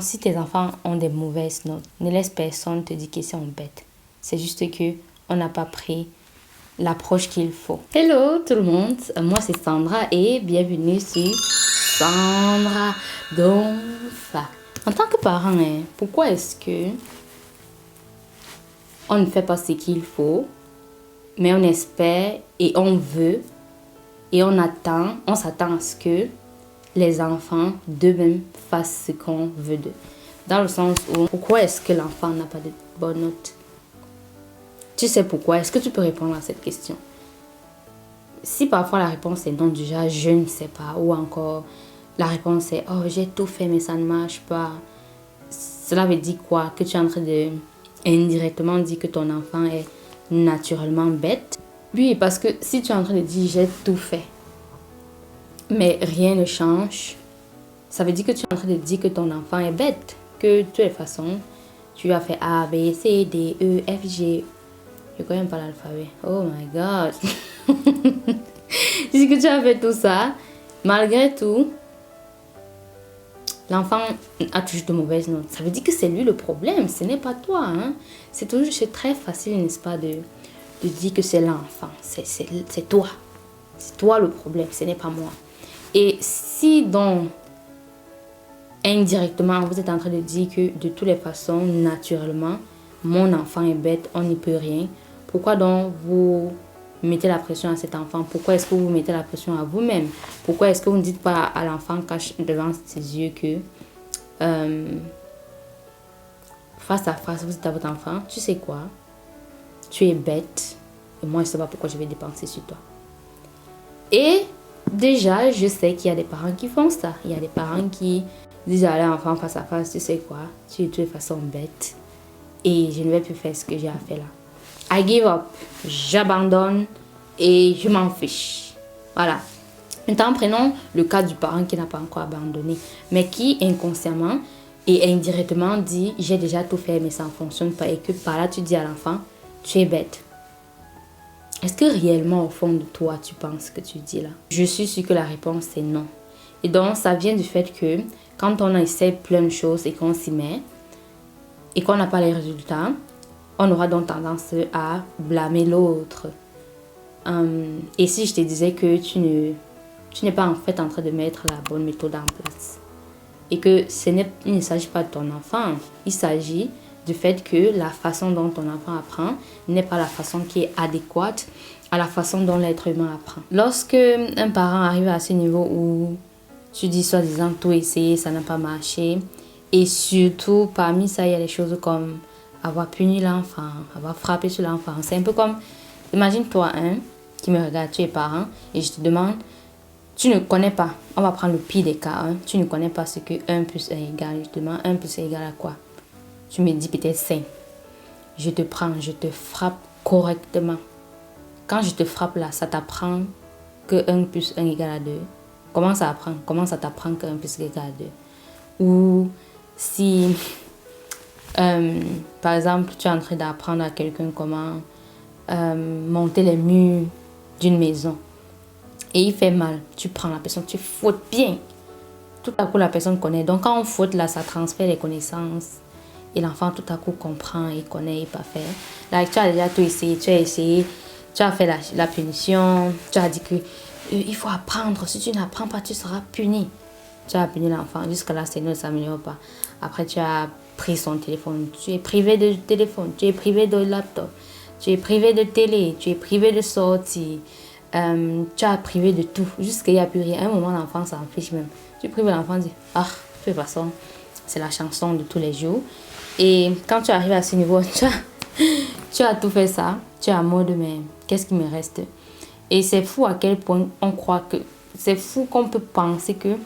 Si tes enfants ont des mauvaises notes, ne laisse personne te dire qu'ils sont bêtes. C'est juste que on n'a pas pris l'approche qu'il faut. Hello tout le monde, moi c'est Sandra et bienvenue sur Sandra Donfa. En tant que parent, pourquoi est-ce que on ne fait pas ce qu'il faut, mais on espère et on veut et on s'attend à ce que les enfants d'eux-mêmes fassent ce qu'on veut d'eux. Dans le sens où, pourquoi est-ce que l'enfant n'a pas de bonnes notes? Tu sais pourquoi? Est-ce que tu peux répondre à cette question? Si parfois la réponse est non, du genre je ne sais pas, ou encore la réponse est oh j'ai tout fait mais ça ne marche pas, cela veut dire quoi? Que tu es en train de indirectement dire que ton enfant est naturellement bête? Oui, parce que si tu es en train de dire j'ai tout fait, mais rien ne change, ça veut dire que tu es en train de dire que ton enfant est bête. Que de toutes les façons, tu as fait A, B, C, D, E, F, G. Je ne connais même pas l'alphabet. Oh my God. Si que tu as fait tout ça, malgré tout, l'enfant a toujours de mauvaises notes. Ça veut dire que c'est lui le problème, ce n'est pas toi. Hein? C'est très facile, n'est-ce pas, de dire que c'est l'enfant. C'est toi. C'est toi le problème, ce n'est pas moi. Et si donc, indirectement, vous êtes en train de dire que de toutes les façons, naturellement, mon enfant est bête, on n'y peut rien, pourquoi donc vous mettez la pression à cet enfant? Pourquoi est-ce que vous mettez la pression à vous-même? Pourquoi est-ce que vous ne dites pas à l'enfant cache devant ses yeux que face à face, vous dites à votre enfant, tu sais quoi? Tu es bête et moi je ne sais pas pourquoi je vais dépenser sur toi. Et déjà, je sais qu'il y a des parents qui font ça. Il y a des parents qui disent à leur enfant face à face, tu sais quoi, tu es de toute façon bête et je ne vais plus faire ce que j'ai à faire là. I give up, j'abandonne et je m'en fiche. Voilà. Maintenant, prenons le cas du parent qui n'a pas encore abandonné, mais qui inconsciemment et indirectement dit, j'ai déjà tout fait mais ça ne fonctionne pas, et que par là tu dis à l'enfant, tu es bête. Est-ce que réellement au fond de toi tu penses ce que tu dis là? Je suis sûre que la réponse est non. Et donc ça vient du fait que quand on essaie plein de choses et qu'on s'y met et qu'on n'a pas les résultats, on aura donc tendance à blâmer l'autre. Et si je te disais que tu n'es pas en fait en train de mettre la bonne méthode en place et que il ne s'agit pas de ton enfant, il s'agit du fait que la façon dont ton enfant apprend n'est pas la façon qui est adéquate à la façon dont l'être humain apprend. Lorsque un parent arrive à ce niveau où tu dis soi-disant tout essayer, ça n'a pas marché, et surtout parmi ça il y a des choses comme avoir puni l'enfant, avoir frappé sur l'enfant. C'est un peu comme, imagine-toi qui me regarde, tu es parent et je te demande, tu ne connais pas, on va prendre le pire des cas, tu ne connais pas ce que 1 plus 1 égale, je te demande 1 plus 1 égale à quoi? Tu me dis peut-être 5. Je te prends, je te frappe correctement. Quand je te frappe là, ça t'apprend que 1 plus 1 égale à 2. Comment ça apprend? Comment ça t'apprend que 1 plus 1 égale à 2? Ou si, par exemple, tu es en train d'apprendre à quelqu'un comment monter les murs d'une maison. Et il fait mal. Tu prends la personne, tu fouettes bien. Tout à coup, la personne connaît. Donc, quand on fouette là, ça transfère les connaissances. Et l'enfant tout à coup comprend et connaît et pas faire. Là, tu as déjà tout essayé, tu as fait la punition, tu as dit que il faut apprendre, si tu n'apprends pas, tu seras puni. Tu as puni l'enfant, jusque là, ça ne s'améliore pas. Après, tu as pris son téléphone, tu es privé de téléphone, tu es privé de laptop, tu es privé de télé, tu es privé de sortie, tu as privé de tout, jusqu'à il n'y a plus rien. À un moment, l'enfant s'en fiche même. Tu prives l'enfant, dit, ah, de toute façon, c'est la chanson de tous les jours. Et quand tu arrives à ce niveau, tu as tout fait ça. Tu es en mode, mais qu'est-ce qui me reste? Et c'est fou à quel point on croit que... C'est fou qu'on peut penser que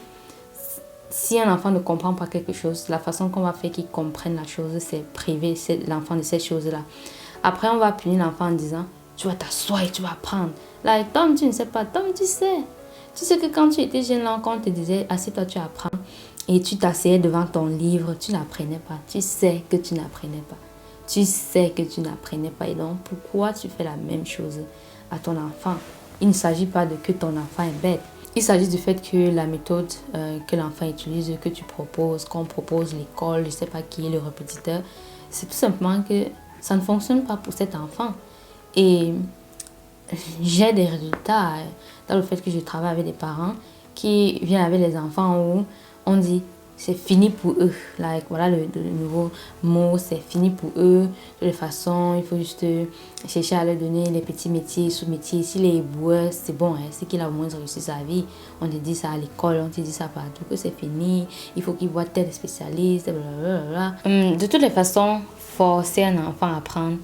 si un enfant ne comprend pas quelque chose, la façon qu'on va faire qu'il comprenne la chose, c'est priver l'enfant de cette chose-là. Après, on va punir l'enfant en disant, tu vas t'asseoir et tu vas apprendre. Là, Tom, tu ne sais pas. Tom, tu sais. Tu sais que quand tu étais jeune, là, quand on te disait, assieds-toi, tu apprends. Et tu t'asseyais devant ton livre, tu n'apprenais pas. Tu sais que tu n'apprenais pas. Tu sais que tu n'apprenais pas. Et donc, pourquoi tu fais la même chose à ton enfant? Il ne s'agit pas de que ton enfant est bête. il s'agit du fait que la méthode que l'enfant utilise, que tu proposes, qu'on propose, l'école, je ne sais pas qui est le répétiteur, c'est tout simplement que ça ne fonctionne pas pour cet enfant. Et j'ai des résultats dans le fait que je travaille avec des parents qui viennent avec les enfants où on dit c'est fini pour eux. Like, voilà le nouveau mot, c'est fini pour eux. De toute façon, il faut juste chercher à leur donner les petits métiers, sous-métiers. S'il est éboueur, c'est bon, hein, c'est qu'il a au moins réussi sa vie. On te dit ça à l'école, on te dit ça partout, que c'est fini. Il faut qu'il voit tel spécialiste, blablabla. De toutes les façons, forcer un enfant à apprendre,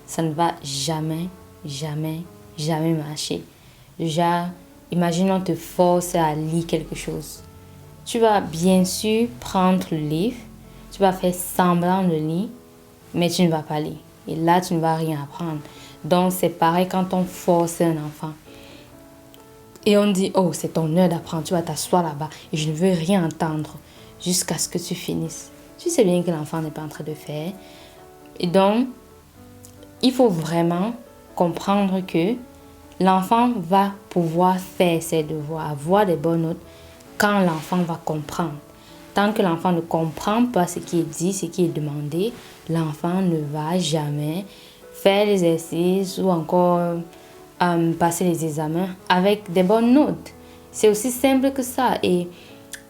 ça ne va jamais, jamais, jamais marcher. Déjà, imagine on te force à lire quelque chose. Tu vas bien sûr prendre le livre, tu vas faire semblant de lire, mais tu ne vas pas lire. Et là, tu ne vas rien apprendre. Donc, c'est pareil quand on force un enfant. Et on dit, oh, c'est ton heure d'apprendre, tu vas t'asseoir là-bas et je ne veux rien entendre jusqu'à ce que tu finisses. Tu sais bien que l'enfant n'est pas en train de faire. Et donc, il faut vraiment comprendre que l'enfant va pouvoir faire ses devoirs, avoir des bonnes notes quand l'enfant va comprendre. Tant que l'enfant ne comprend pas ce qui est dit, ce qui est demandé, l'enfant ne va jamais faire les exercices ou encore passer les examens avec des bonnes notes. C'est aussi simple que ça. Et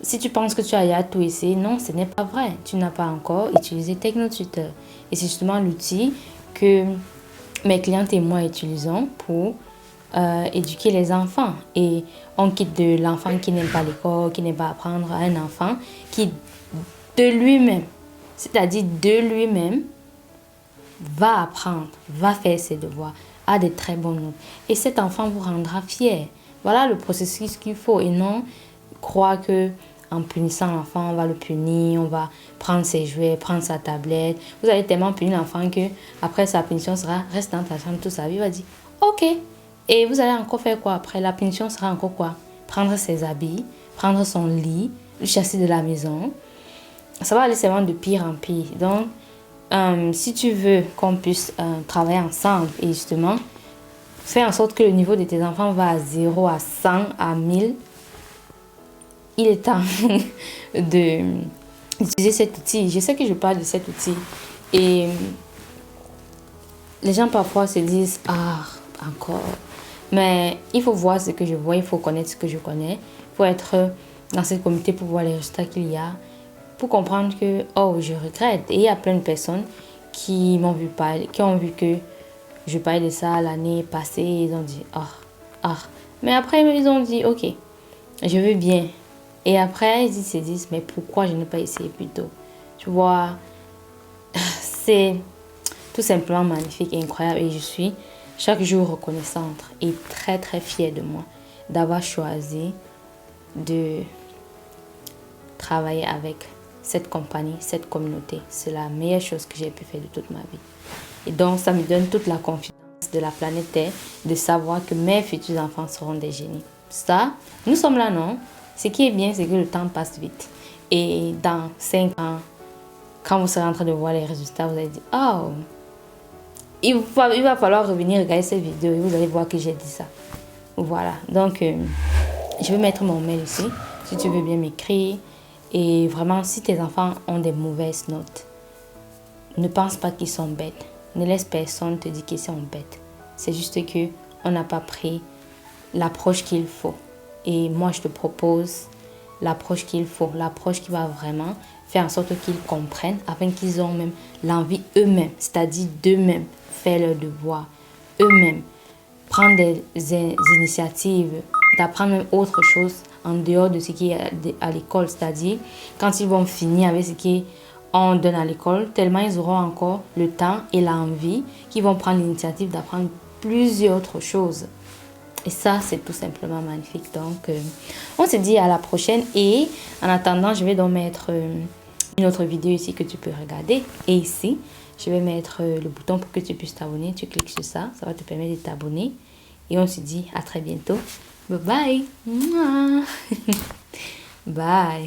si tu penses que tu as tout essayé, non, ce n'est pas vrai. Tu n'as pas encore utilisé TechnoTutor. Et c'est justement l'outil que mes clientes et moi utilisons pour éduquer les enfants. Et on quitte de l'enfant qui n'aime pas l'école, qui n'aime pas apprendre, à un enfant qui, de lui-même, c'est-à-dire de lui-même, va apprendre, va faire ses devoirs, a des très bonnes notes. Et cet enfant vous rendra fier. Voilà le processus qu'il faut. Et non croire que en punissant l'enfant, on va le punir, on va prendre ses jouets, prendre sa tablette. Vous allez tellement punir l'enfant que après sa punition sera reste dans ta chambre toute sa vie. Il va dire ok. Et vous allez encore faire quoi après? La punition sera encore quoi? Prendre ses habits, prendre son lit, le chasser de la maison. Ça va aller seulement de pire en pire. Donc, si tu veux qu'on puisse travailler ensemble et justement faire en sorte que le niveau de tes enfants va à 0, à 100, à 1000, il est temps d'utiliser cet outil. Je sais que je parle de cet outil et les gens parfois se disent « Ah, encore ». Mais il faut voir ce que je vois, il faut connaître ce que je connais. Il faut être dans cette communauté pour voir les résultats qu'il y a, pour comprendre que « Oh, je regrette ». Et il y a plein de personnes qui m'ont vu parler, qui ont vu que je parlais de ça l'année passée. Ils ont dit « Ah. ». Mais après, ils ont dit « Ok, je veux bien ». Et après, ils se disent, mais pourquoi je n'ai pas essayé plus tôt? Tu vois, c'est tout simplement magnifique et incroyable. Et je suis chaque jour reconnaissante et très, très fière de moi d'avoir choisi de travailler avec cette compagnie, cette communauté. C'est la meilleure chose que j'ai pu faire de toute ma vie. Et donc, ça me donne toute la confiance de la planète Terre de savoir que mes futurs enfants seront des génies. Ça, nous sommes là, non? Ce qui est bien, c'est que le temps passe vite. Et dans 5 ans, quand vous serez en train de voir les résultats, vous allez dire, oh, il va falloir revenir regarder cette vidéo et vous allez voir que j'ai dit ça. Voilà. Donc, je vais mettre mon mail ici, si tu veux bien m'écrire. Et vraiment, si tes enfants ont des mauvaises notes, ne pense pas qu'ils sont bêtes. Ne laisse personne te dire qu'ils sont bêtes. C'est juste qu'on n'a pas pris l'approche qu'il faut. Et moi, je te propose l'approche qu'il faut, l'approche qui va vraiment faire en sorte qu'ils comprennent afin qu'ils ont même l'envie eux-mêmes, c'est-à-dire d'eux-mêmes, faire leurs devoirs, eux-mêmes, prendre des initiatives, d'apprendre même autre chose en dehors de ce qui est à l'école, c'est-à-dire quand ils vont finir avec ce qu'on donne à l'école, tellement ils auront encore le temps et l'envie qu'ils vont prendre l'initiative d'apprendre plusieurs autres choses. Et ça, c'est tout simplement magnifique. Donc, on se dit à la prochaine. Et en attendant, je vais donc mettre une autre vidéo ici que tu peux regarder. Et ici, je vais mettre le bouton pour que tu puisses t'abonner. Tu cliques sur ça. Ça va te permettre de t'abonner. Et on se dit à très bientôt. Bye bye. Bye.